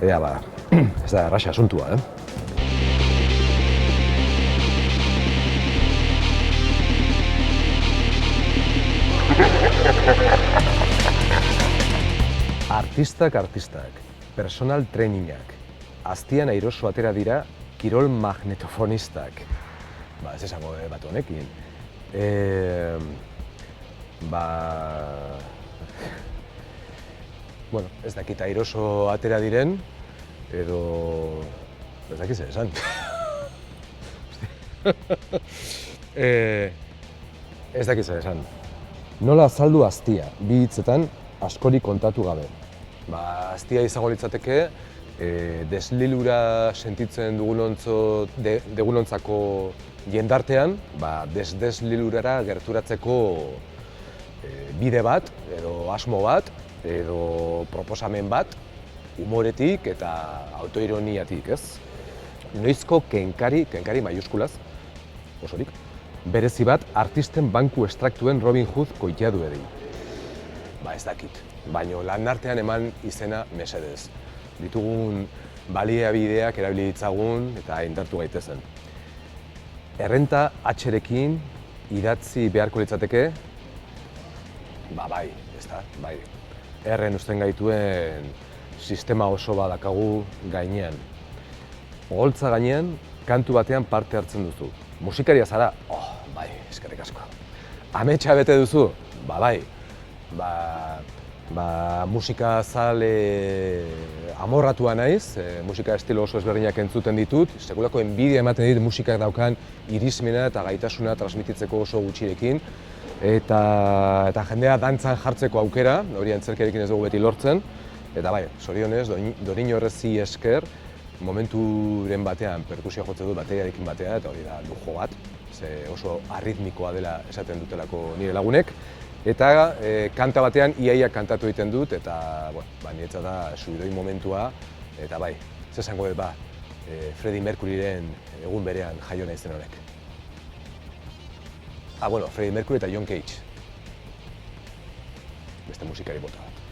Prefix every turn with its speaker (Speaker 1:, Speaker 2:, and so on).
Speaker 1: Ea ba, ez da erraxa asuntua, Artistak, personal trainingak, aztian airoso atera dira kirol magnetofonistak. Ba, ez esango bat honekin. Bueno, ez dakit airoso atera diren, edo... ez dakit zer esan. Ez dakit zer esan. Nola azaldu aztia, bi hitzetan askori kontatu gabe. Aztia izango litzateke, deslilura sentitzen dugunontzako jendartean, deslilurara gerturatzeko bide bat, edo asmo bat, edo proposamen bat, humoretik eta autoironiatik, ez? Noizko kenkari maiuskulaz, osorik, berezi bat artisten banku estraktuen Robin Hood koiteadu edin. Ez dakit, baina lan artean eman izena mesedez. Ditugun baliabideak erabili ditzagun eta indartu gaitezen. Errenta H-rekin idatzi beharko litzateke, bai, ezta, bai. Erren usten gaituen sistema oso badakagu gainean. Oholtza gainean, kantu batean parte hartzen duzu. Musikaria zara? Bai, eskerrik asko. Ametsa bete duzu? Bai. Musika zale amorratua naiz, musika estilo oso ezberdinak entzuten ditut, sekulako enbidia ematen dit musikak daukan irismena eta gaitasuna transmititzeko oso gutxirekin, eta jendea dantzan jartzeko aukera, hori antzerkiarekin ez dugu beti lortzen, eta bai, zorionez, Doriño Horrezi esker, momenturen batean perkusioa jotzen dut bateriarekin batean, eta hori da lujo bat, oso arritmikoa dela esaten dutelako nire lagunek, eta kanta batean iaia kantatu egiten dut, eta niretzat da suidoi momentua, eta bai, ez esango dut Freddie Mercuryren egun berean jaio naizen honek. Freddie Mercury eta John Cage. Beste musikari bota bat.